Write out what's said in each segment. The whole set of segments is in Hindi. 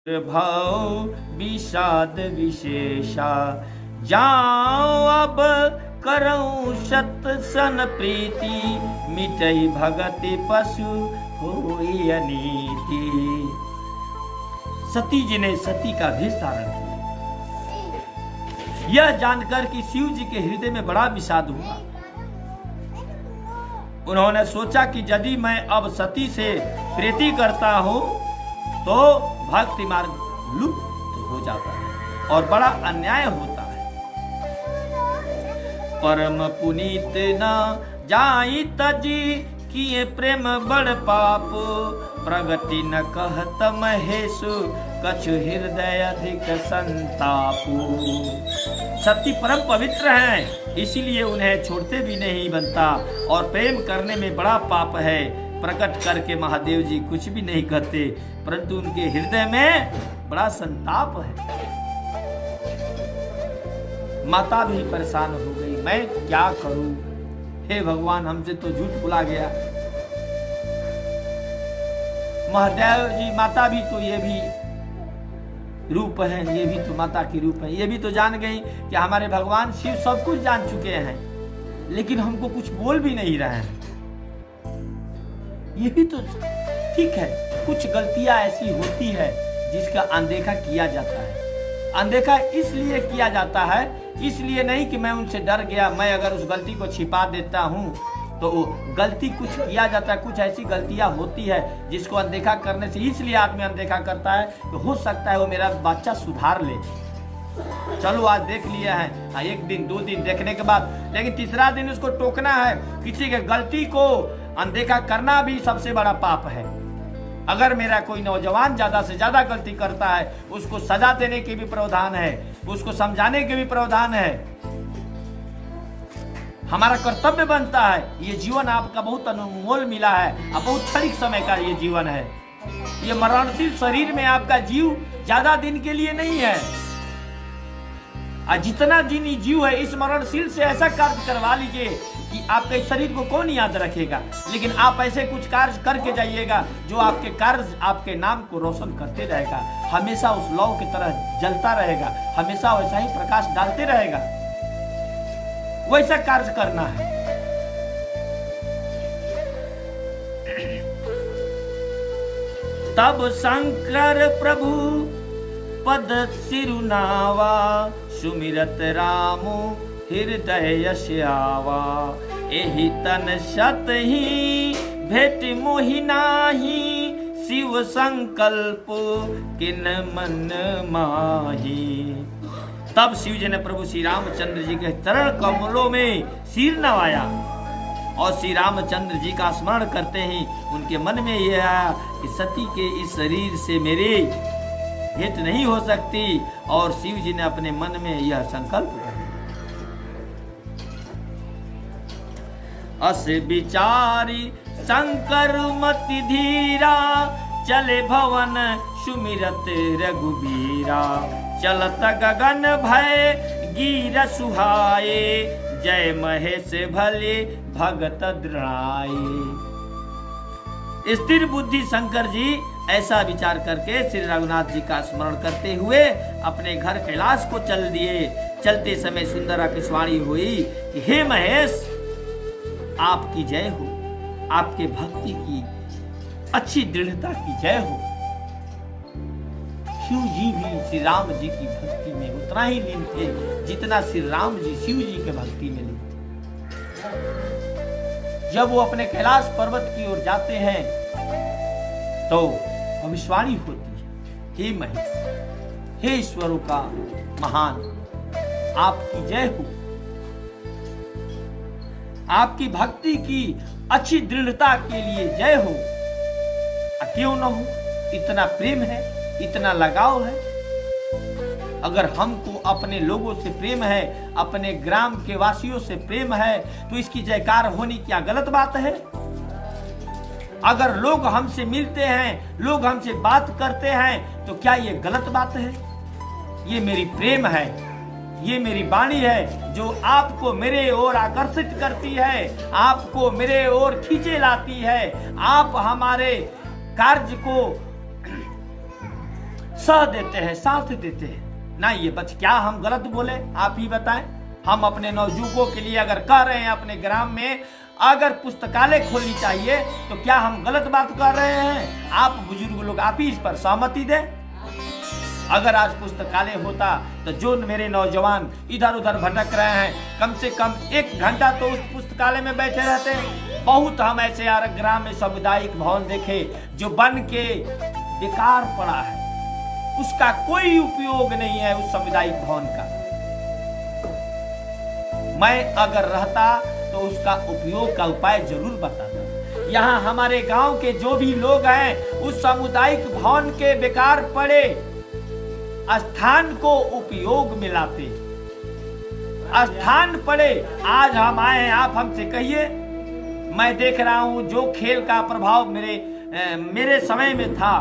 भाव विषाद विशेषा, जाओ अब करऊं शत सन प्रीति, मिटई भगति पशु होई अनीति। सती जी ने सती का भेष धारण किया। यह जानकर कि शिव जी के हृदय में बड़ा विषाद हुआ। उन्होंने सोचा कि यदि मैं अब सती से प्रीति करता हूं तो भक्ति मार्ग लुप्त हो जाता है और बड़ा अन्याय होता है। परम पुनीत न जाई तजी, किए प्रेम बड़ पाप, प्रगति न कहत महेशु, कछु हृदय अधिक संतापु। सती परम पवित्र हैं, इसीलिए उन्हें छोड़ते भी नहीं बनता और प्रेम करने में बड़ा पाप है। प्रकट करके महादेव जी कुछ भी नहीं कहते, परंतु उनके हृदय में बड़ा संताप है। माता भी परेशान हो गई, मैं क्या करूं? हे भगवान, हमसे तो झूठ बुला गया। महादेव जी, माता भी तो ये भी रूप है, ये भी तो माता की रूप है। ये भी तो जान गई कि हमारे भगवान शिव सब कुछ जान चुके हैं, लेकिन हमको कुछ बोल भी नहीं रहे हैं। ये भी तो ठीक है, कुछ गलतियां ऐसी होती है जिसका अनदेखा किया जाता है। अनदेखा इसलिए किया जाता है, इसलिए नहीं कि मैं उनसे डर गया। मैं अगर उस गलती को छिपा देता हूँ तो गलती कुछ किया जाता है। कुछ ऐसी गलतियां होती है जिसको अनदेखा करने से इसलिए आदमी अनदेखा करता है कि हो सकता है वो मेरा बच्चा सुधार ले। चलो आज देख लिया है, एक दिन दो दिन देखने के बाद, लेकिन तीसरा दिन उसको टोकना है। किसी के गलती को अनदेखा करना भी सबसे बड़ा पाप है। अगर मेरा कोई नौजवान ज्यादा से ज्यादा गलती करता है, उसको सजा देने के भी प्रावधान है, उसको समझाने के भी प्रावधान है। हमारा कर्तव्य बनता है। ये जीवन आपका बहुत अनमोल मिला है, अब बहुत क्षणिक समय का ये जीवन है। ये मरणशील शरीर में आपका जीव ज्यादा दिन के लिए नहीं है। जितना दिन जीव है, इस मरणशील से ऐसा कार्य करवा लीजिए कि आपके शरीर को कौन याद रखेगा। लेकिन आप ऐसे कुछ कार्य करके जाइएगा जो आपके कार्य आपके नाम को रोशन करते रहेगा, हमेशा उस लौ की तरह जलता रहेगा, हमेशा वैसा ही प्रकाश डालते रहेगा। वैसा कार्य करना है। तब शंकर प्रभु पद सिरुनावा, सुमिरत रामु हृदय यश्यावा। एहि तन शत ही भेट मोहि नाही, शिव संकल्प किन मन माही। तब शिव जी ने प्रभु श्री रामचंद्र जी के चरण कमलों में सिर नवाया और श्री रामचंद्र जी का स्मरण करते ही उनके मन में यह आया कि सती के इस शरीर से मेरी भेंट नहीं हो सकती। और शिव जी ने अपने मन में यह संकल्प किया। अस विचारी शंकर मति धीरा, चले भवन सुमिरत रघुबीरा। चलत गगन भय गिर सुहाए, जय महेश भले भगत दृढ़ाए। स्थिर बुद्धि शंकर जी ऐसा विचार करके श्री रघुनाथ जी का स्मरण करते हुए अपने घर कैलाश को चल दिए। चलते समय सुंदर आकाशवाणी हुई कि हे महेश, आपकी जय हो, आपके भक्ति की अच्छी दृढ़ता की जय हो। शिव जी भी श्री राम जी की भक्ति में उतना ही लीन थे जितना श्री राम जी शिव जी के भक्ति में लीन थे। जब वो अपने कैलाश पर्वत की ओर जाते हैं तो भविष्यवाणी होती है, हे महेश, हे ईश्वरों का महान, आपकी जय हो। आपकी भक्ति की अच्छी दृढ़ता के लिए जय हो। क्यों न हो, इतना प्रेम है, इतना लगाव है। अगर हमको अपने लोगों से प्रेम है, अपने ग्राम के वासियों से प्रेम है, तो इसकी जयकार होनी क्या गलत बात है? अगर लोग हमसे मिलते हैं, लोग हमसे बात करते हैं, तो क्या ये गलत बात है? ये मेरी प्रेम है, ये मेरी वाणी है जो आपको मेरे ओर आकर्षित करती है, आपको मेरे ओर खींचे लाती है। आप हमारे कार्य को सह देते हैं, साथ देते हैं ना। ये बच क्या हम गलत बोले, आप ही बताएं। हम अपने नवयुवकों के लिए अगर कह रहे हैं अपने ग्राम में अगर पुस्तकालय खोलनी चाहिए, तो क्या हम गलत बात कर रहे हैं? आप बुजुर्ग लोग आप ही इस पर सहमति दें। अगर आज पुस्तकालय होता तो जो मेरे नौजवान इधर उधर भटक रहे हैं, कम से कम 1 घंटा तो उस पुस्तकालय में बैठे रहते। बहुत हम ऐसे ग्राम में सामुदायिक भवन देखे जो बन के बेकार पड़ा है, उसका कोई उपयोग नहीं है उस सामुदायिक भवन का। मैं अगर रहता तो उसका उपयोग का उपाय जरूर बताता। यहाँ हमारे गांव के जो भी लोग हैं उस सामुदायिक भवन के बेकार पड़े स्थान को उपयोग में लाते। स्थान पड़े, आज हम आए हैं, आप हमसे कहिए। मैं देख रहा हूं जो खेल का प्रभाव मेरे समय में था,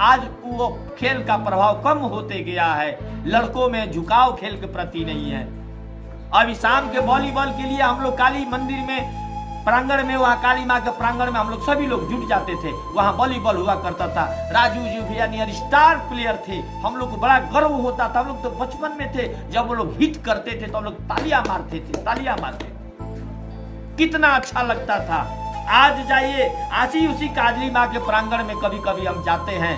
आज वो खेल का प्रभाव कम होते गया है। लड़कों में झुकाव खेल के प्रति नहीं है। अभी शाम के वॉलीबॉल के लिए हम लोग काली मंदिर में प्रांगण में, वहाँ काली माँ के प्रांगण में हम लोग सभी लोग जुट जाते थे। वहाँ वॉलीबॉल हुआ करता था। राजू जी भैया नियर स्टार प्लेयर थे। हम लोग को बड़ा गर्व होता था। हम लोग तो बचपन में थे, जब वो लोग हिट करते थे तो हम लोग तालियां मारते थे, तालियां मारते। कितना अच्छा लगता था। आज जाइए आशी उसी काजली माँ के प्रांगण में कभी कभी हम जाते हैं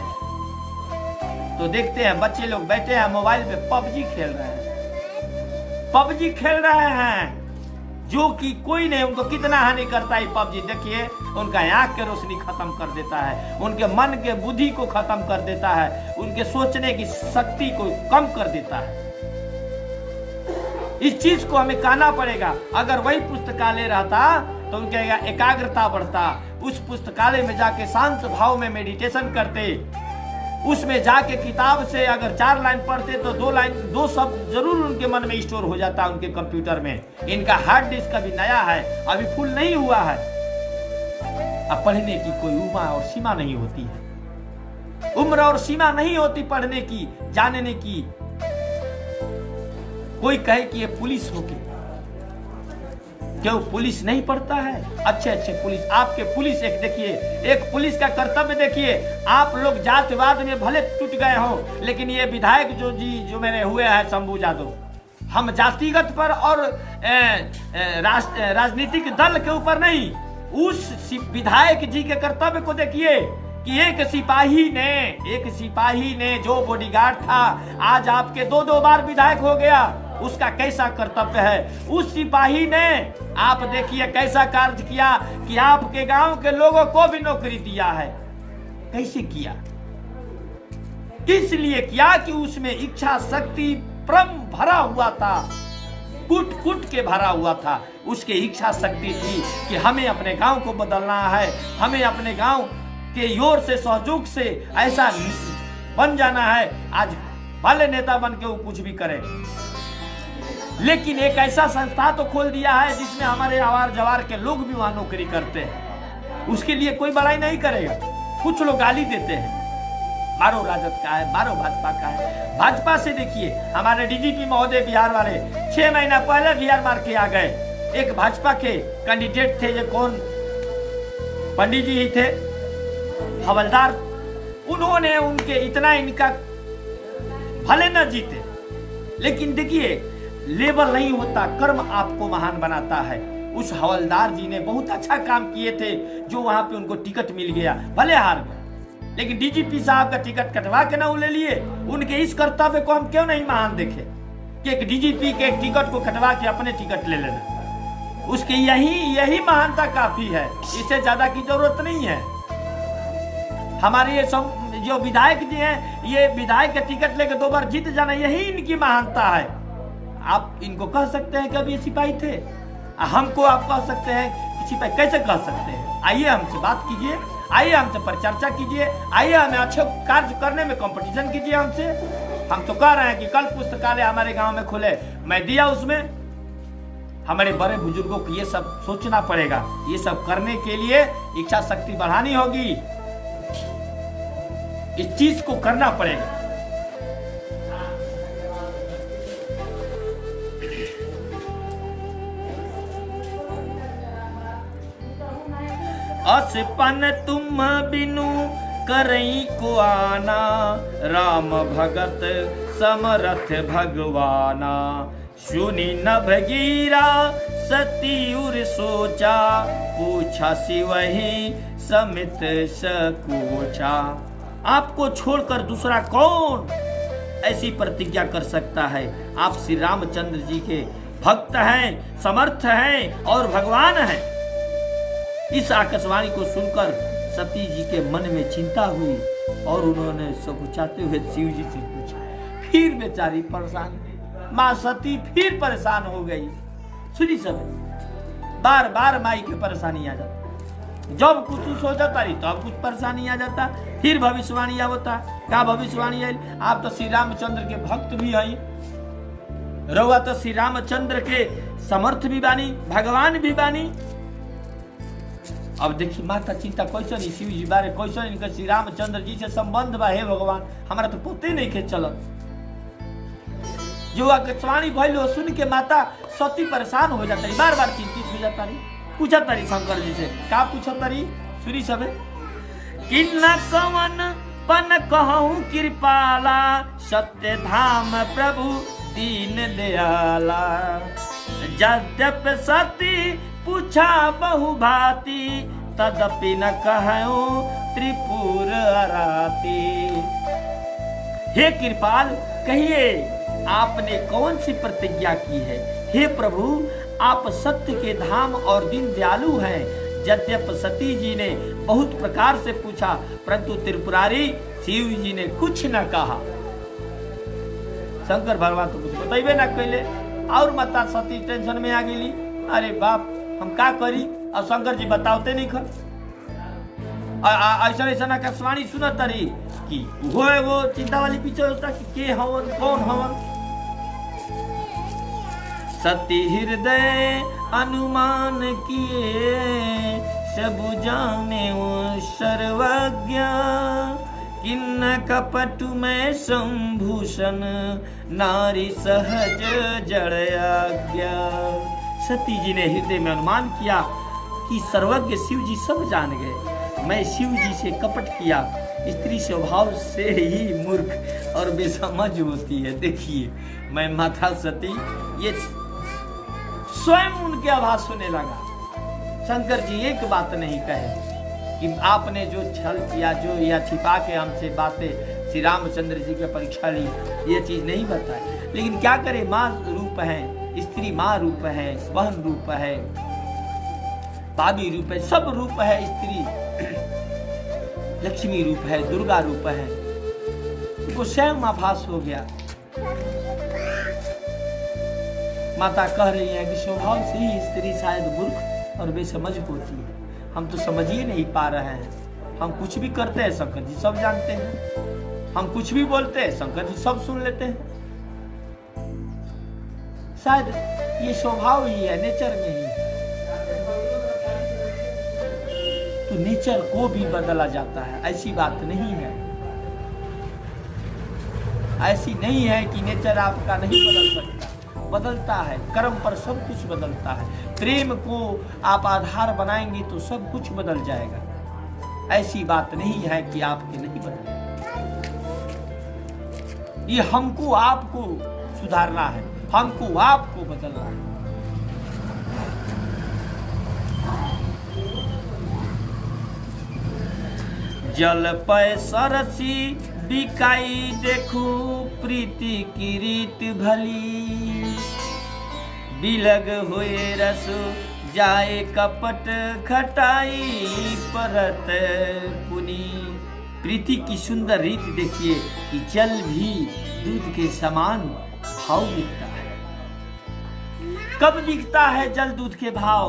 तो देखते हैं बच्चे लोग बैठे हैं मोबाइल पे पबजी खेल रहे हैं, पबजी खेल रहे हैं, जो कि कोई नहीं उनको कितना हानि करता है पबजी। देखिए उनका आंख के रोशनी खत्म कर देता है, उनके मन के बुद्धि को खत्म कर देता है, उनके सोचने की शक्ति को कम कर देता है। इस चीज को हमें कहना पड़ेगा। अगर वही पुस्तकालय रहता तो उनके एकाग्रता बढ़ता। उस पुस्तकालय में जाके शांत भाव में मेडिटेशन करते, उसमें जाके किताब से अगर 4 लाइन पढ़ते तो 2 शब्द जरूर उनके मन में स्टोर हो जाता उनके कंप्यूटर में। इनका हार्ड डिस्क अभी नया है, अभी फुल नहीं हुआ है। अब पढ़ने की कोई उम्र और सीमा नहीं होती है, उम्र और सीमा नहीं होती पढ़ने की, जानने की। कोई कहे कि ये पुलिस हो के क्यों पुलिस नहीं पढ़ता है? अच्छे अच्छे पुलिस, आपके पुलिस एक देखिए, एक पुलिस का कर्तव्य देखिए। आप लोग जातिवाद में भले टूट गए हो, लेकिन ये विधायक जो मेरे हुए हैं शंभू यादव, हम जातिगत पर और राजनीतिक दल के ऊपर नहीं, उस विधायक जी के कर्तव्य को देखिए कि एक सिपाही ने जो बॉडीगार्ड था आज आपके 2 बार विधायक हो गया, उसका कैसा कर्तव्य है। उस सिपाही ने आप देखिए कैसा कार्य किया कि आपके गांव के लोगों को भी नौकरी दिया है। कैसे किया? इसलिए किया कि उसमें इच्छा शक्ति परम भरा हुआ था, कुट कुट के भरा हुआ था। उसकी इच्छा शक्ति थी कि हमें अपने गांव को बदलना है, हमें अपने गांव के योर से सहयोग से ऐसा बन जाना है। आज भले नेता बन के वो कुछ भी करे, लेकिन एक ऐसा संस्था तो खोल दिया है जिसमें हमारे आवार जवार के लोग भी वहां नौकरी करते हैं। उसके लिए कोई बड़ाई नहीं करेगा। कुछ लोग गाली देते हैं, मारो राजद का है, मारो भाजपा का है। भाजपा से देखिए हमारे डीजीपी महोदय बिहार वाले 6 महीना पहले बिहार मार के आ गए। एक भाजपा के कैंडिडेट थे, जो कौन पंडित जी ही थे, हवलदार। उन्होंने उनके इतना इनका भले न जीते, लेकिन देखिए लेवल नहीं होता, कर्म आपको महान बनाता है। उस हवलदार जी ने बहुत अच्छा काम किए थे, जो वहां पे उनको टिकट मिल गया, भले हार गए, लेकिन डीजीपी साहब का टिकट कटवा के ना ले लिए। उनके इस कर्तव्य को हम क्यों नहीं महान देखे कि एक डीजीपी के टिकट को कटवा के अपने टिकट ले लेना। उसकी यही महानता काफी है, इससे ज्यादा की जरूरत नहीं है। हमारे ये सब जो विधायक जी हैं, ये विधायक का टिकट लेकर 2 बार जीत जाना, यही इनकी महानता है। आप इनको कह सकते हैं कि अभी ये सिपाही थे, हमको आप कह सकते हैं कि सिपाही, कैसे कह सकते हैं? आइए हमसे बात कीजिए, आइए हमसे परिचर्चा कीजिए, आइए हमें अच्छे कार्य करने में कंपटीशन कीजिए हमसे। हम तो कह रहे हैं कि कल पुस्तकालय हमारे गांव में खुले, मैं दिया उसमें। हमारे बड़े बुजुर्गों को ये सब सोचना पड़ेगा, ये सब करने के लिए इच्छा शक्ति बढ़ानी होगी, इस चीज को करना पड़ेगा। असपन तुम बिनु करई को आना, राम भगत समरथ भगवाना। सुनी नभ गिरा सती उर सोचा, पूछा सिवही समित सकोचा। आपको छोड़कर दूसरा कौन ऐसी प्रतिज्ञा कर सकता है? आप श्री रामचंद्र जी के भक्त हैं, समर्थ हैं और भगवान हैं। इस आकाशवाणी को सुनकर सती जी के मन में चिंता हुई और उन्होंने सकुचाते हुए शिव जी से पूछा। फिर बेचारी परेशान, माँ सती फिर परेशान हो गई। सुनी सब, बार बार माई की परेशानी आ जाती, जब कुछ हो जाता रही तब कुछ परेशानी आ जाता। फिर भविष्यवाणी आवता, क्या भविष्यवाणी आई? आप तो श्री रामचंद्र के भक्त भी आई, रहुआ तो श्री रामचंद्र के समर्थ भी बानी, भगवान भी बानी। अब देखिए माता चिंता कैसे नहीं, शिव जी बारे कैसे नहीं, श्री रामचंद्र जी से संबंध बा। हे भगवान, हमारा तो पते नहीं के चलत। जो आकाशवाणी भइल हो सुन के माता सती परेशान हो जाता रही, बार बार चिंतित हो जाता रही, पूछा तारी शंकर जी से। क्या पूछा तारी? सुनी सबे। किन्ना कवन पन कहूं कृपाला, सत्य धाम प्रभु दीन दयाला। यद्यप सती पूछा बहु भांति, तदपि न कहूं त्रिपुर अराती। हे कृपाल, कहिए आपने कौन सी प्रतिज्ञा की है? हे प्रभु, आप सत्य के धाम और दीन दयालु हैं। यद्यप सती जी ने बहुत प्रकार से पूछा, परंतु त्रिपुरारी शिव जी ने कुछ न कहा। शंकर भगवान तो कुछ बताइबे ना कैले, और माता सती टेंशन में आ गई। अरे बाप, हम का करी? और शंकर जी बताओते नहीं खा। ऐसा ऐसा आकाशवाणी सुनत तारी कि वो चिंता वाली पीछे होता कि के हवन, कौन हवन। सती हृदय अनुमान किए, सब जाने वो सर्वज्ञ। किन्न कपट में संभूषण, नारी सहज जड़ आज्ञा। सती जी ने हृदय में अनुमान किया कि सर्वज्ञ शिव जी सब जान गए, मैं शिव जी से कपट किया। स्त्री स्वभाव से ही मूर्ख और बेसमझ होती है। देखिए मैं माता सती ये स्वयं उनके आवाज सुनने लगा। शंकर जी एक बात नहीं कहे कि आपने जो छल किया, जो या छिपा के हमसे बातें श्री रामचंद्र जी की परीक्षा ली, ये चीज नहीं बताए। लेकिन क्या करे, माँ रूप है, स्त्री माँ रूप है, बहन रूप है, भाभी रूप है, सब रूप है। स्त्री लक्ष्मी रूप है, दुर्गा रूप है। उनको स्वयं आभास हो गया। माता कह रही है कि स्वभाव से ही स्त्री शायद मूर्ख और बेसमझ होती है। हम तो समझ ही नहीं पा रहे हैं। हम कुछ भी करते हैं शंकर जी सब जानते हैं, हम कुछ भी बोलते हैं शंकर जी सब सुन लेते हैं। शायद ये स्वभाव ही है, नेचर में ही। तो नेचर को भी बदला जाता है, ऐसी बात नहीं है। ऐसी नहीं है कि नेचर आपका नहीं बदल सकता, बदलता है। कर्म पर सब कुछ बदलता है। प्रेम को आप आधार बनाएंगे तो सब कुछ बदल जाएगा। ऐसी बात नहीं है कि आपके नहीं बदले। ये हमको आपको सुधारना है, हमको आपको बदलना है। जल पय सरसी बिकाई देखू, प्रीति की रीत भली। बिलग हुए रस जाए कपट, खटाई परत पुनी। प्रीति की सुंदर रीत देखिए कि जल भी दूध के समान भाव बिकता है। कब बिकता है जल दूध के भाव?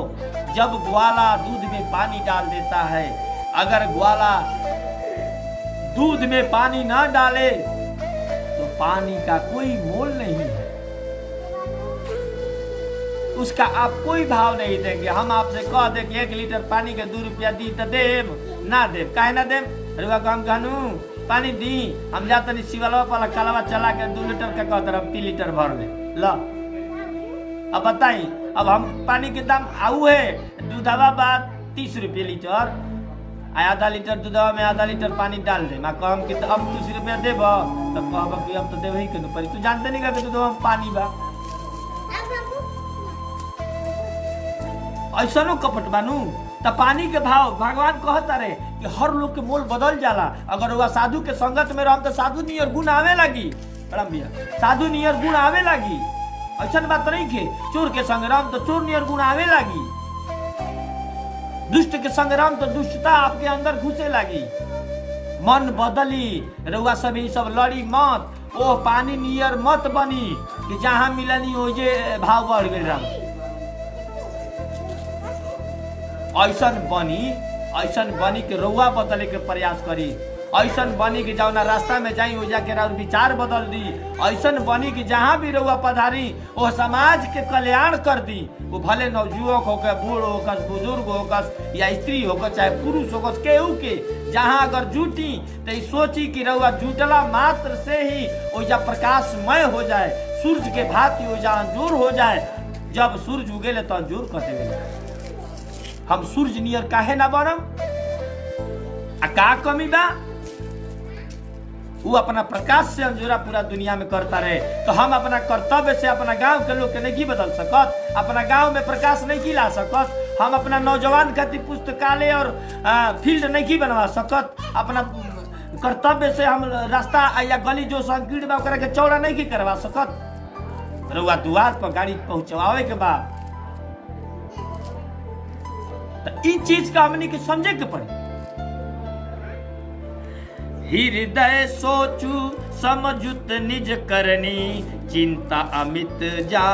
जब ग्वाला दूध में पानी डाल देता है। अगर ग्वाला दूध में पानी ना डाले तो पानी का कोई मोल नहीं है, उसका आप कोई भाव नहीं देंगे। हम आपसे कह दे कि 1 लीटर पानी के 2 रुपया दी तो देव ना देव, काहे ना देव? रुआ हम कहनू पानी दी, हम जाते नहीं शिवलवा वाला कलवा चला के 2 लीटर का कहते हम 3 लीटर भर ले ला। अब बताई, अब हम पानी के दाम आऊ है, दूधवा बात 30 रुपये लीटर, आधा लीटर दूधवा में आधा लीटर पानी डाल दे, मैं कहम कि अब 200 रुपया देब, तब कहब कि अब तो देव ही के पड़ी। तू जानते नहीं कि दूधवा में पानी बा। ऐसनो कपट बानू त पानी के भाव भगवान कहता रहे कि हर लोग के मोल बदल जाला। अगर वह साधु के संगत में रहम तो साधु नियर गुण आवे लगी। भैया साधु नियर गुण आवे लगी, ऐसा बात नहीं के। चोर के संग रहम तो चोर नियर गुण आवे लगी, दुष्ट के संग रहम तो दुष्टता आपके अंदर घुसे लगी। मन बदली, रउआ सभी सब लड़ी मत, ओ पानी नियर मत बनी कि जहां मिलनी हो जे भाव बढ़ गए। राम ऐसन बनी के रउआ बदले के प्रयास करी। ऐसन बनी कि जौना रास्ता में जाई हो जाके और विचार बदल दी। ऐसन बनी कि जहाँ भी रउआ पधारी वो समाज के कल्याण कर दी। वो भले नवजुवक होकर, बूढ़ होकर, बुजुर्ग होकर, या स्त्री होकर, चाहे पुरुष होकर, केहू के जहाँ अगर जुटी तो सोची कि रउआ जुटला मात्र से ही ओजा प्रकाशमय हो जाए, सूर्य के भांति ओजा अंजूर हो जाए। जब सूर्य उगेले तो अंजूर कहते गए। हम सूर्य नियर काहे ना बनम? का कमी बा? वो अपना प्रकाश से अंजोरा पूरा दुनिया में करता रहे, तो हम अपना कर्तव्य से अपना गांव के लोग के नहीं बदल सकत, अपना गांव में प्रकाश नहीं ला सकत। हम अपना नौजवान खातिर पुस्तकालय और फील्ड नहीं बनवा सकत। अपना कर्तव्य से हम रास्ता या गली जो संकीर्ण बा ओकरा के चौड़ा नहीं करवा सकत। रउआ दुआर पर गाड़ी पहुंचवावे के बाद तो इ चीज का हमनी के समझे के पड़े। हृदय सोचू समझुत निज करनी, चिंता अमित जा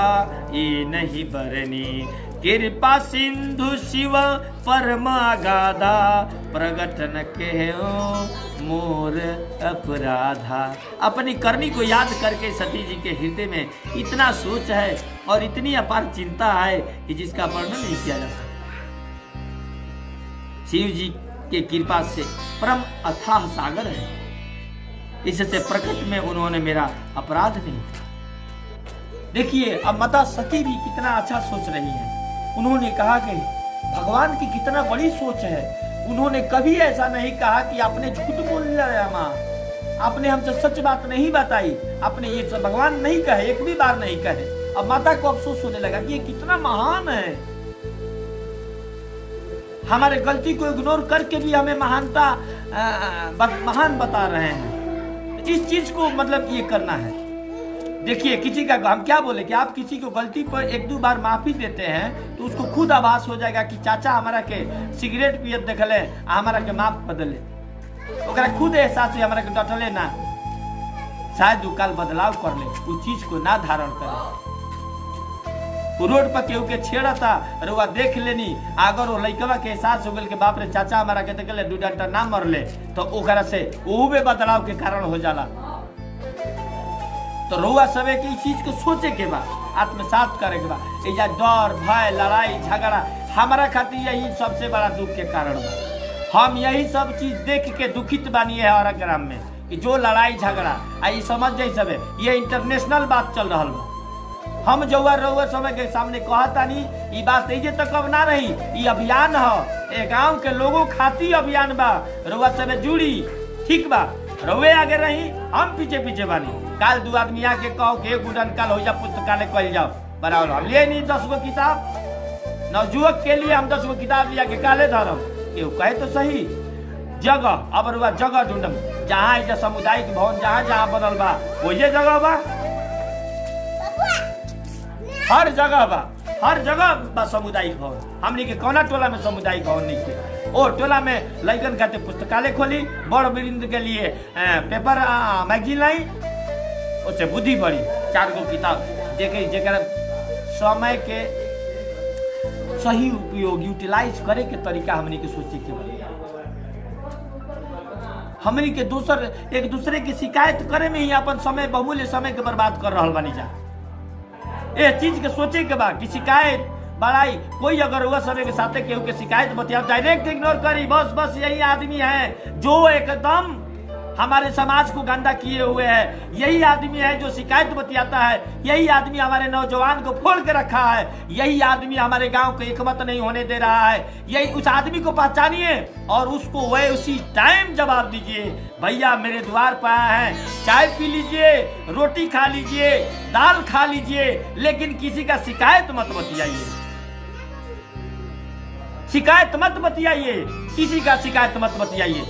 ये नहीं बरनी। कृपा सिंधु शिव परम अगाधा, प्रगट न कहो मोर अपराधा। अपनी करनी को याद करके सती जी के हृदय में इतना सोच है और इतनी अपार चिंता है कि जिसका वर्णन नहीं किया जा सकता। शिव जी के कृपा से परम अथाह सागर है, इससे प्रकट में उन्होंने मेरा अपराध नहीं किया। देखिए अब माता सती भी कितना अच्छा सोच रही है। उन्होंने कहा कि भगवान की कितना बड़ी सोच है। उन्होंने कभी ऐसा नहीं कहा कि आपने झूठ बोल लिया माँ, आपने हमसे सच बात नहीं बताई, आपने ये सब भगवान नहीं कहे, एक भी बार नहीं कहे। अब माता को अफसोस होने लगा कि ये कितना महान है, हमारे गलती को इग्नोर करके भी हमें महान बता रहे हैं। इस चीज को मतलब ये करना है। देखिए किसी का हम क्या बोले कि आप किसी को गलती पर एक दो बार माफी देते हैं तो उसको खुद आभास हो जाएगा कि चाचा हमारा के सिगरेट पियत देखले, हमारा के माफ बदले, ओकरा खुद एहसास हुई हमारा के डटले ना, शायद वो कल बदलाव कर ले, उस चीज को ना धारण करे। रोड पर केहू के छेड़ता रुआ देख लेनी, अगर वो लइकवा के एहसास हो गल के बाप रे चाचा हमारा के देखले दू डंटा ना मरले, तो ओकरा से वो भी बदलाव के कारण हो जाला। तो रुआ सबे के इस चीज को सोचे के बा, आत्मसात करे के बा। एजा डर भय लड़ाई झगड़ा हमारा खातिर यही सबसे बड़ा दुख के कारण बा। हम यही सब चीज देख के दुखित बानी है और ग्राम में कि जो लड़ाई झगड़ा आई समझ जाई सबे ये इंटरनेशनल बात चल रहा बा। हम जौआ रउआ समय के सामने कहता नहीं, ये बात ऐसे तक अब ना रही, ये अभियान है, ये गांव के लोगों खातिर अभियान बा। रउआ समय जुड़ी ठीक बा, रउए आगे रही, हम पीछे पीछे बानी। काल दो आदमी आके कहो कि एक उड़न काल हो जा पुस्तकालय कल जाओ, बराबर हम ले नहीं 10 गो किताब, नवजुवक के लिए हम 10 गो किताब लिया के काले धरम, केहू कहे तो सही। जगह अब रुआ जगह ढूंढम, जहाँ सामुदायिक भवन जहाँ जहाँ बनल बा वही जगह बा, हर जगह बा, हर जगह बा सामुदायिक भवन। हमने के कौना टोला में सामुदायिक भवन नहीं थे, और टोला में लइकन खाते पुस्तकालय खोली, बड़ वृंद के लिए पेपर मैगजीन लाई, उससे बुद्धि बढ़ी, 4 गो किताब देखे जेकर समय के सही उपयोग यूटिलाइज करे के तरीका हमने के सोचे के बा। हमने के एक दूसरे की शिकायत करे में ही अपन समय बहुमूल्य समय के बर्बाद कर रहा बानी जा। ये चीज के सोचे के बा कि शिकायत बड़ाई कोई अगर हुआ समय के साथ केहू के शिकायत बतिया डायरेक्ट इग्नोर करी, बस यही आदमी है जो एकदम हमारे समाज को गंदा किए हुए है। यही आदमी है जो शिकायत बतियाता है, यही आदमी हमारे नौजवान को फोड़ के रखा है, यही आदमी हमारे गांव को एकमत नहीं होने दे रहा है। यही उस आदमी को पहचानिए और उसको वह उसी टाइम जवाब दीजिए, भैया मेरे द्वार पर आए हैं, चाय पी लीजिए, रोटी खा लीजिए, दाल खा लीजिए, लेकिन किसी का शिकायत मत बतियाइए, शिकायत मत बतियाइए, किसी का शिकायत मत बतियाइए।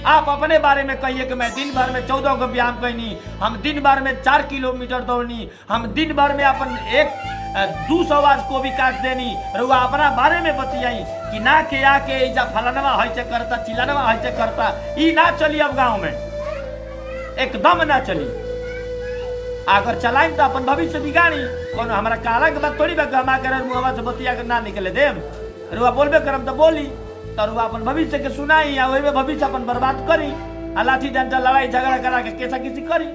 आप अपने बारे में कहिए कि मैं दिन भर में 14 को व्यायाम करनी, हम दिन भर में 4 किलोमीटर दौड़नी, हम दिन भर में अपन 200 आवाज को भी काट देनी। रुआ अपना बारे में बतियाई कि ना के आके इजा फलानवा हइसे करता, चिलानवा हइसे करता, ई ना चली अब गांव में, एकदम ना चली। अगर चलाई तो अपन भविष्य बिगाड़ी। कौन हमारा काला के बात थोड़ी गमा कर मुहवा से बतिया के ना निकले देव। रुआ बोलबे करम तो बोली, तो रुआ अपन भविष्य के सुनाई या वही में भविष्य अपन बर्बाद करी, लाठी डंडा लड़ाई झगड़ा करा के कैसा किसी करी।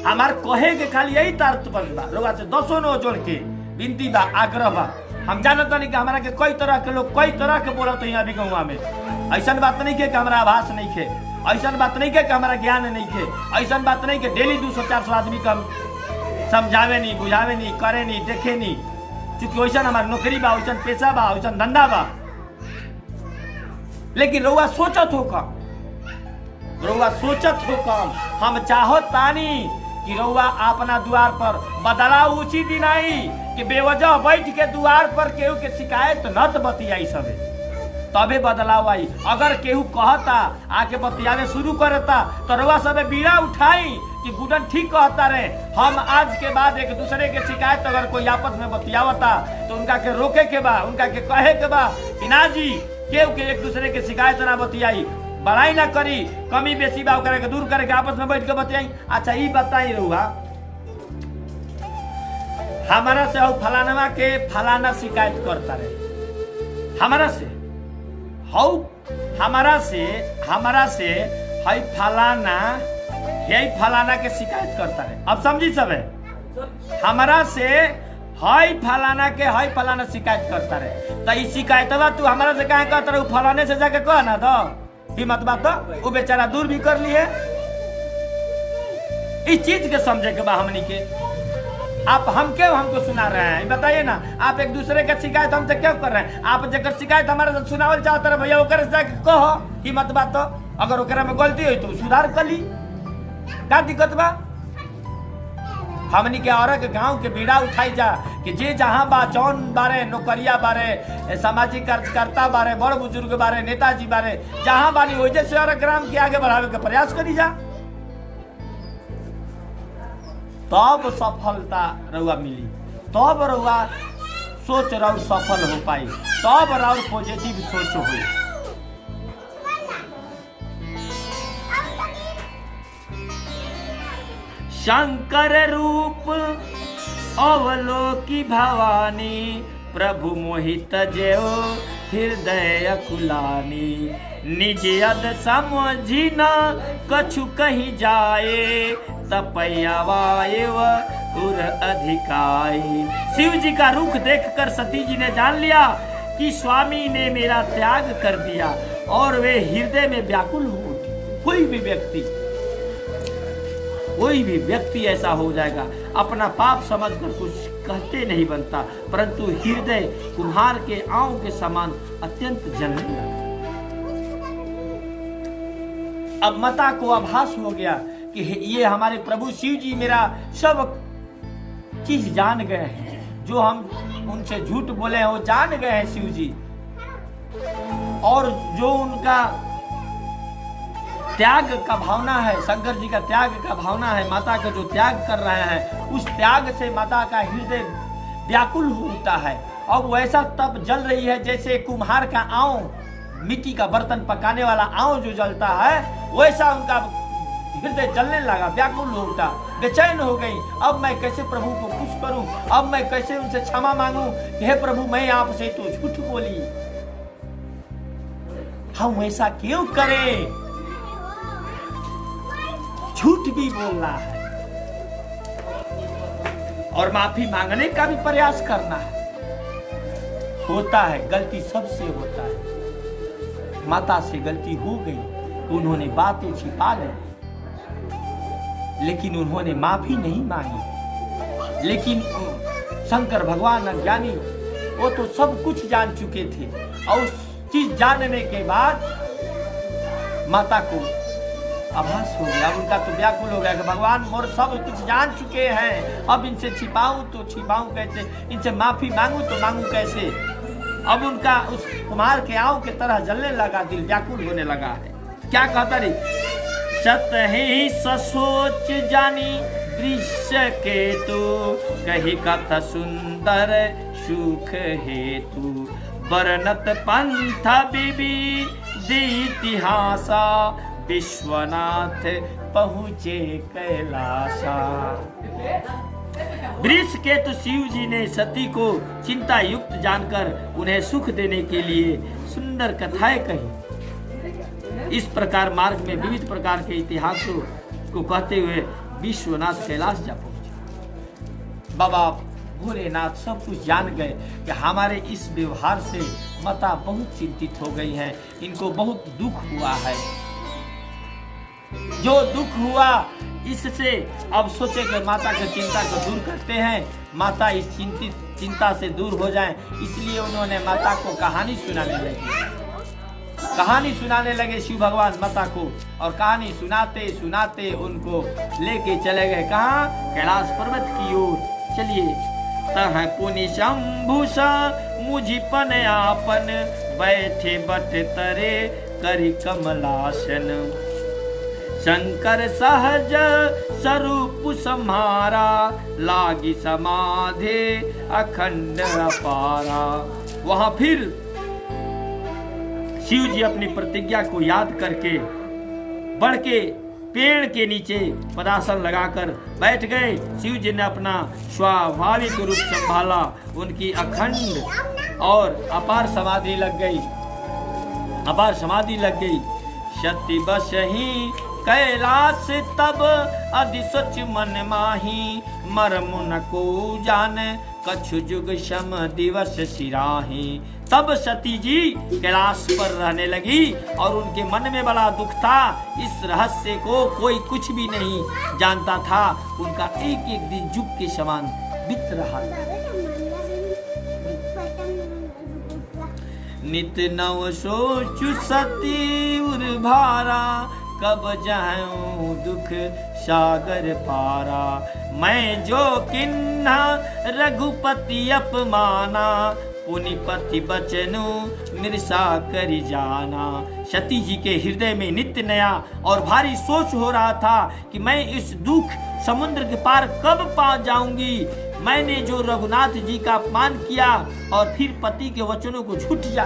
हमार कहे के खाली यही तार बा, रुआ से 10 नो जोड़ के विनती बा, आग्रह बा। हम जानता नहीं कि हमारा के कई तरह के लोग कई तरह के बोलत यहाँ भी गौवा में। ऐसा बात नहीं के कि हमारा आभास नहीं खे, ऐसा बात नहीं के कि हमारा ज्ञान नहीं खे, ऐसा बात नहीं कि डेली 200-400 आदमी का समझावे नहीं, बुझावे नहीं, करे नहीं, देखे नहीं, क्योंकि वैसा हमारा नौकरी बा, वैसा पैसा बा, वैसा धंधा बा। लेकिन रउआ सोचत हो कम, रउआ सोचत हो कम। हम चाहो तानी कि रउआ अपना द्वार पर बदलाव उचित दिन आई कि बेवजह बैठ के द्वार पर केहू के शिकायत नत बतियाई सबे, तबे बदलाव आई। अगर केहू कहता आके बतियावे शुरू करता तो रउआ सबे बीड़ा उठाई कि गुडन ठीक कहता रहे। हम आज के बाद एक दूसरे के शिकायत अगर कोई आपस में बतियावता तो उनका के रोके के बा, उनका के कहे के बा कि ना जी केहू के एक दूसरे के शिकायत ना बतियाई, बड़ाई ना करी, कमी बेसी बा करे के दूर करे के आपस में बैठ के बतियाई। अच्छा ई बताई रहुआ, हमारा से हो फलानवा के फलाना शिकायत करता रहे, हमारा से हो हमारा से हई फलाना यही फलाना के शिकायत करता रहे। अब समझी सब है, हमारा से हई फलाना के हई फलाना शिकायत करता रहे, तो ई शिकायतवा तू हमारा से कहे कहता रहे, फलाने से जाके कह ना दो, हिम्मत बात तो वो बेचारा दूर भी कर लिए। इस चीज के समझे के बा हमनी के। आप हम क्यों हमको सुना रहे हैं बताइए ना। आप एक दूसरे का शिकायत हमसे क्यों कर रहे हैं? आप जगह शिकायत हमारे से सुनावल चाहते रहे, भैया ओकर से जाके कहो, हिम्मत बात तो अगर ओकरा में गलती हुई तो सुधार कर ली, क्या दिक्कत बा? हमनी के औरत गांव के बीड़ा उठाई जा कि जे जहां बा, जौन बारे नौकरिया बारे, सामाजिक कार्यकर्ता बारे, बड़ बुजुर्ग बारे, नेताजी बारे, जहां बानी वही से और ग्राम के आगे बढ़ावे के प्रयास करी जा, तब सफलता रउआ मिली, तब रउआ सोच रउआ सफल हो पाई, तब रउआ पॉजिटिव सोच हुई। शंकर रूप अवलोकी भवानी, प्रभु मोहित जेओ हृदय अकुलानी, निज यद समझी न कछु कही जाए, तपैया वायव उर अधिकाई। शिव जी का रुख देखकर सती जी ने जान लिया कि स्वामी ने मेरा त्याग कर दिया और वे हृदय में व्याकुल हो उठी। कोई भी व्यक्ति ऐसा हो जाएगा, अपना पाप समझकर कुछ कहते नहीं बनता, परंतु हृदय कुम्हार के आंव के समान अत्यंत जलने लगा। अब माता को आभास हो गया कि ये हमारे प्रभु शिव जी मेरा सब चीज जान गए हैं, जो हम उनसे झूठ बोले हैं वो जान गए हैं शिव जी, और जो उनका त्याग का भावना है, शंकर जी का त्याग का भावना है, माता का जो त्याग कर रहे हैं, उस त्याग से माता का हृदय व्याकुल होता है। अब वैसा तब जल रही है जैसे कुम्हार का आंव, मिट्टी का बर्तन पकाने वाला आंव जो जलता है, वैसा उनका हृदय जलने लगा, व्याकुल हो उठा, बेचैन हो गई। अब मैं कैसे प्रभु को खुश करूं, अब मैं कैसे उनसे क्षमा मांगूं, हे प्रभु मैं आपसे तो झूठ बोली, हम ऐसा क्यों करें? झूठ भी बोलना है और माफी मांगने का भी प्रयास करना है। होता है, गलती सबसे होता है, माता से गलती हो गई, उन्होंने बातें छिपा ली, लेकिन उन्होंने माफी नहीं मांगी। लेकिन शंकर भगवान अज्ञानी, वो तो सब कुछ जान चुके थे, और उस चीज जानने के बाद माता को आभास हो गया, उनका तो व्याकुल हो गया कि भगवान मोर सब कुछ जान चुके हैं, अब इनसे छिपाऊं तो छिपाऊं कैसे, इनसे माफी मांगू तो मांगू कैसे। अब उनका उस कुमार के आंव के तरह जलने लगा, दिल व्याकुल होने लगा है। क्या कहता रे, सत ही ससोच जानी दृश्य के तू, कही कथ सुंदर सुख हेतु, वर्णत पंथ विविध इतिहासा, विश्वनाथ पहुँचे कैलासा। वृष केतु शिव जी ने सती को चिंता युक्त जानकर उन्हें सुख देने के लिए सुंदर कथाएं कही। इस प्रकार मार्ग में विविध प्रकार के इतिहासों को कहते हुए विश्वनाथ कैलाश जा पहुंचे। बाबा भोलेनाथ सब कुछ जान गए कि हमारे इस व्यवहार से माता बहुत चिंतित हो गई हैं, इनको बहुत दुख हुआ है। जो दुख हुआ इससे अब सोचे कि माता की चिंता को दूर करते हैं, माता इस चिंता से दूर हो जाएं, इसलिए उन्होंने माता को कहानी सुनाने लगे। कहानी सुनाने लगे शिव भगवान माता को, और कहानी सुनाते सुनाते उनको लेके चले गए कहाँ, कैलाश पर्वत की ओर। चलिए, तह पुनि शंभुषा मुझिपन आपन, बैठे बट तरे करि कमलासन, शंकर सहज स्वरूप सम्हारा, लागी समाधि अखंड अपारा। वहां फिर शिव जी अपनी प्रतिज्ञा को याद करके बढ़ के पेड़ के नीचे पदासन लगाकर बैठ गए। शिव जी ने अपना स्वाभाविक रूप संभाला, उनकी अखंड और अपार समाधि लग गई, अपार समाधि लग गई। शक्ति बस ही कैलाश तब अधिसच मन माही, मर्म न को जान कछु जुग सम दिवस सिराही। तब सती जी कैलाश पर रहने लगी और उनके मन में बड़ा दुख था। इस रहस्य को कोई कुछ भी नहीं जानता था। उनका एक एक दिन जुग के समान बीत रहा था। नित नव सोचु सती उर्भारा, कब जाऊं दुख सागर पारा। मैं जो किन्हा रघुपति अपमाना, पुनिपति बचनु निरसा करि जाना। सती जी के हृदय में नित्य नया और भारी सोच हो रहा था कि मैं इस दुख समुद्र के पार कब पहुंच जाऊंगी। मैंने जो रघुनाथ जी का अपमान किया और फिर पति के वचनों को झूठ जा,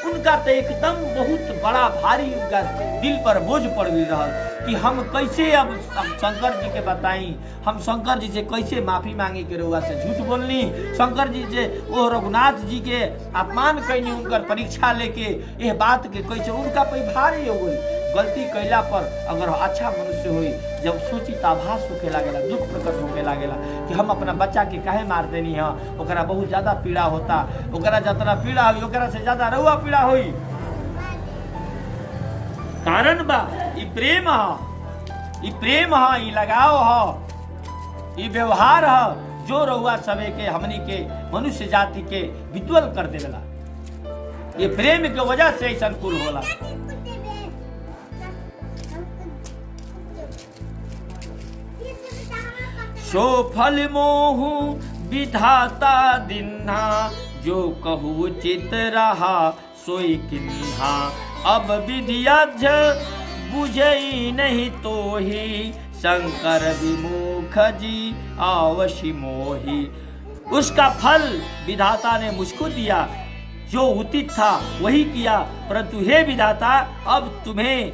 उनका तो एकदम बहुत बड़ा भारी उनका दिल पर बोझ पड़ गई रहा कि हम कैसे अब शंकर जी के बताई, हम शंकर जी से कैसे माफी मांगी के रउआ से झूठ बोलनी, शंकर जी से वो रघुनाथ जी के अपमान कैनी, उनकर परीक्षा लेके यह बात के कैसे उनका पे भारी हो गई। गलती कैला पर अगर अच्छा मनुष्य हुई, जब सोची आभास होके लागेला, दुख प्रकट होके लागेला कि हम अपना बच्चा के काहे मार देनी है, ओकरा बहुत ज्यादा पीड़ा होता, ओकरा जितना पीड़ा हुई ओकरा से ज्यादा रउआ पीड़ा हुई। कारण बा ई प्रेम है, ई प्रेम है, ई लगाव है, ई व्यवहार है जो रउआ सबे के हमनी के मनुष्य जाति के विद्वल कर देला। ये प्रेम के वजह से ऐसा कुल होला। सो फल मोहु विधाता दिन्हा, जो कहु उचित रहा सोई किन्हा। अब विधियज्ञ बुझई नहीं तो ही, शंकर विमुख जी आवशी मोही। उसका फल विधाता ने मुझको दिया, जो उचित था वही किया, परंतु हे विधाता अब तुम्हें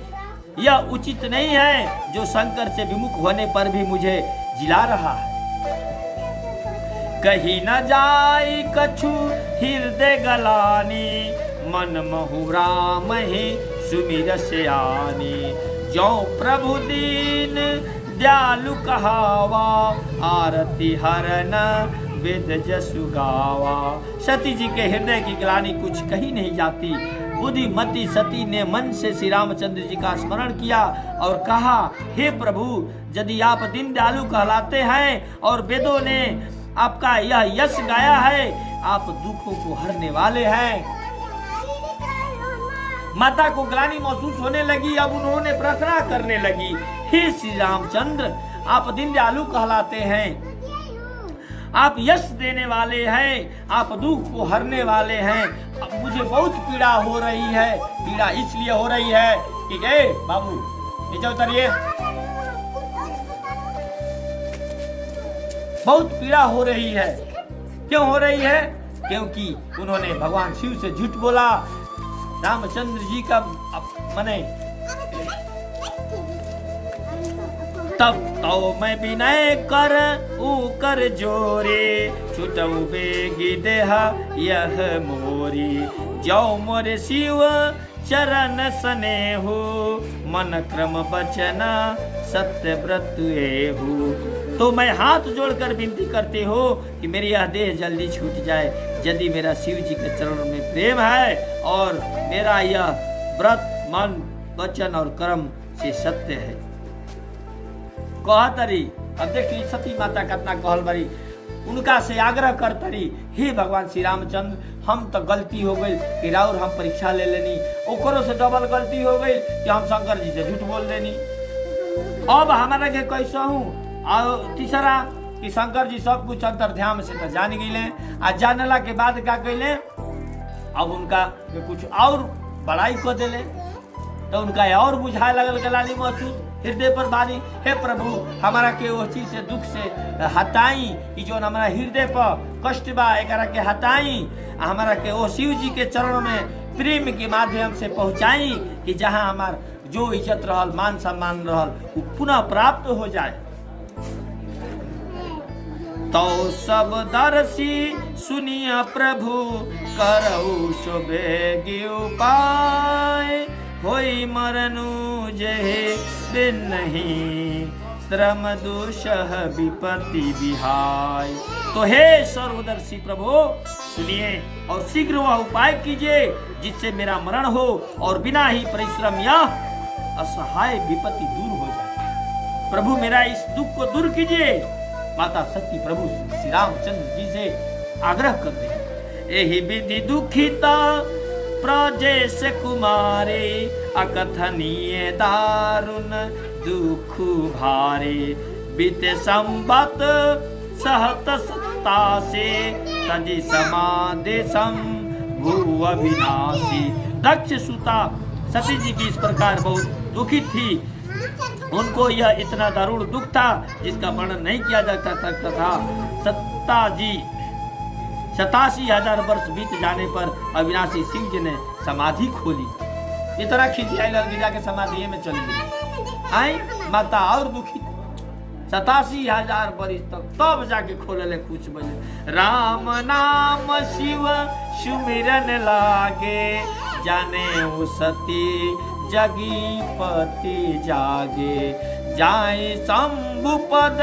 यह उचित नहीं है जो शंकर से विमुख होने पर भी मुझे जिला रहा है। कहीं न जाई कछु हृदय गलानी, मन महु राम ही सुमिर सियानी। जो प्रभु दीन दयालु कहावा, आरती हरन वेद जसु गावा। सती जी के हृदय की ग्लानि कुछ कही नहीं जाती। बुद्धिमती सती ने मन से श्री रामचंद्र जी का स्मरण किया और कहा, हे प्रभु, यदि आप दीनदयालु कहलाते हैं और वेदों ने आपका यह यश गाया है, आप दुखों को हरने वाले हैं। माता को ग्लानि महसूस होने लगी। अब उन्होंने प्रार्थना करने लगी, हे श्री रामचंद्र, आप दीनदयालु कहलाते हैं, आप यश देने वाले हैं, आप दुख को हरने वाले हैं। अब मुझे बहुत पीड़ा हो रही है। पीड़ा इसलिए हो रही है कि बाबू नीचे उतरिए, बहुत पीड़ा हो रही है। क्यों हो रही है? क्योंकि उन्होंने भगवान शिव से झूठ बोला। रामचंद्र जी का मने तब तो मैं विनय कर ऊकर जोरे, छुटऊ बेगी देहा यह मोरी, जाओ मोरे शिव चरण सने हो, मन क्रम बचना सत्य व्रत एहु। तो मैं हाथ जोड़कर विनती करते हो कि मेरी यह देह जल्दी छूट जाए, यदि मेरा शिव जी के चरणों में प्रेम है और मेरा यह व्रत मन वचन और कर्म से सत्य है। कहतरी, अब देखिए सती माता कितना कहल बड़ी, उनका से आग्रह करतरी, हे भगवान श्री रामचंद्र, हम तो गलती हो गई कि राउर हम परीक्षा ले लेनी, ओकरों से डबल गलती हो गई कि हम शंकर जी से झूठ बोल देनी। अब हमारा के कैसा हूँ। और तीसरा कि शंकर जी सब कुछ अंतर्ध्यान से तो जान गए, आ जानला के बाद क्या कैले, अब उनका कुछ और बड़ाई को दिले, तो उनका और बुझाए लगल गलानी महसूस हृदय पर भारी। हे प्रभु, हमारा के वो चीज से दुख से हटाई, जो हमारा हृदय पर कष्ट बा एकरा के हटाई, हमारा के वो शिव जी के चरणों में प्रेम के माध्यम से पहुंचाई कि जहां हमार जो इज्जत रहल, मान सम्मान रहल, वो पुनः प्राप्त हो जाए। तो सब दर्शी सुनिया प्रभु, करऊ शुभेगी उपाय, होई मरनु जहे बिन नहीं, श्रम दुषह विपत्ति विहाय। तो हे सर्वदर्शी प्रभु, सुनिए और शीघ्र वह उपाय कीजिए जिससे मेरा मरण हो और बिना ही परिश्रम यह असहाय विपत्ति दूर हो जाए। प्रभु, मेरा इस दुख को दूर कीजिए। माता सती प्रभु श्री रामचंद्र जी से आग्रह करते हैं, यही विधि दुखिता प्रजेश कुमारे, अकथनीय दारुण दुख भारे, बीते संबत सहत सत्ता से, तजी समादेशम भुव विनाशी। दक्ष सुता सती जी की इस प्रकार बहुत दुखित थी। उनको यह इतना दारुण दुख था जिसका वर्णन नहीं किया जा सकता था। 87,000 वर्ष बीत जाने पर अविनाशी शिव जी ने समाधि खोली। इतना खिंचाई लगी जाके समाधि में चली गई। आई माता और दुखी 87,000 वर्ष तक, तब जाके खोले कुछ बजे। राम नाम शिव सुमिरन लागे, जाने वो सती जगी पति जागे, जाए शंभु पद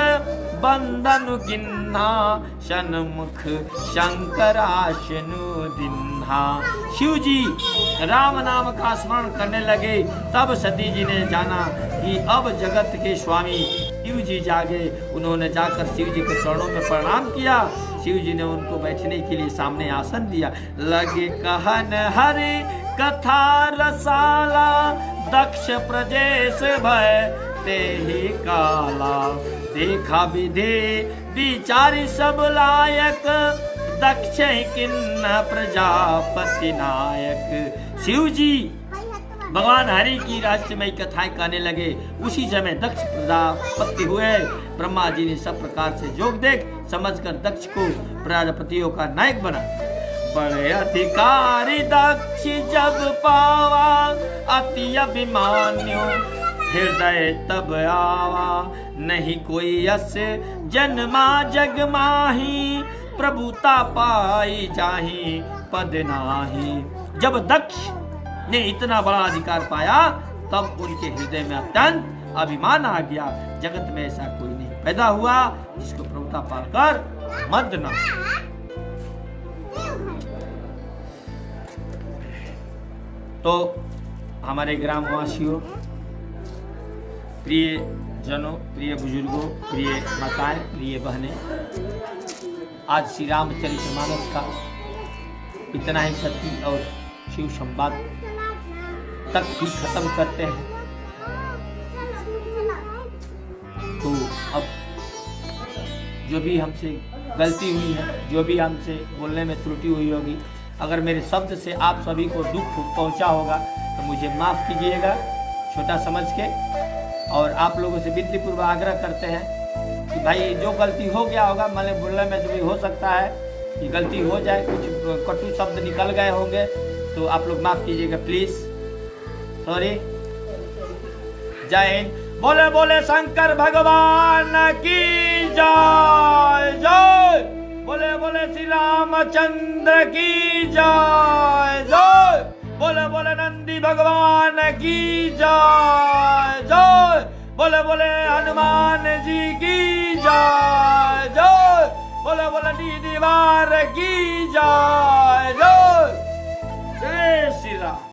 बंदन गिन्हा, सन्मुख शंकराशनु दिन्हा। शिव जी राम नाम का स्मरण करने लगे। तब सती जी ने जाना कि अब जगत के स्वामी शिव जी जागे। उन्होंने जाकर शिव जी के चरणों में प्रणाम किया। शिव जी ने उनको बैठने के लिए सामने आसन दिया। लगे कहन हरे कथा रसाला, दक्ष प्रजेश भय ते ही काला, देखा विधे विचारी सब लायक, दक्ष किन्न प्रजापति नायक। शिव जी भगवान हरि की रहस्यमय कथाएं कहने लगे। उसी समय दक्ष प्रजापति हुए। ब्रह्मा जी ने सब प्रकार से जोग देख समझकर दक्ष को प्रजापतियों का नायक बना। बड़े अधिकारी दक्ष जब पावा, अति अभिमान्यो हृदय तब आवा, नहीं कोई यश जन्मा जग माही, प्रभुता पाई जाही पद नाही। जब दक्ष ने इतना बड़ा अधिकार पाया तब उनके हृदय में अत्यंत अभिमान आ गया। जगत में ऐसा कोई नहीं पैदा हुआ जिसको प्रभुता पाकर मद न। तो हमारे ग्रामवासियों, प्रिय जनों, प्रिय बुजुर्गों, प्रिय माताएं, प्रिय बहनें, आज श्री रामचरितमानस का इतना ही सत्य और शिव संवाद तक ही खत्म करते हैं। तो अब जो भी हमसे गलती हुई है, जो भी हमसे बोलने में त्रुटि हुई होगी, अगर मेरे शब्द से आप सभी को दुख पहुंचा होगा तो मुझे माफ़ कीजिएगा, छोटा समझ के। और आप लोगों से विनतीपूर्वक आग्रह करते हैं कि भाई जो गलती हो गया होगा, मैंने बोलने में जो भी हो सकता है कि गलती हो जाए, कुछ कटु शब्द निकल गए होंगे तो आप लोग माफ़ कीजिएगा प्लीज़, सॉरी। जय हिंद। बोले बोले शंकर भगवान की जय जय। बोले बोले श्री रामचंद्र की जय जय। बोले बोले नंदी भगवान की जय जय। बोले बोले हनुमान जी की जय जय। बोले बोले दीवार की जय जय। जय श्री राम।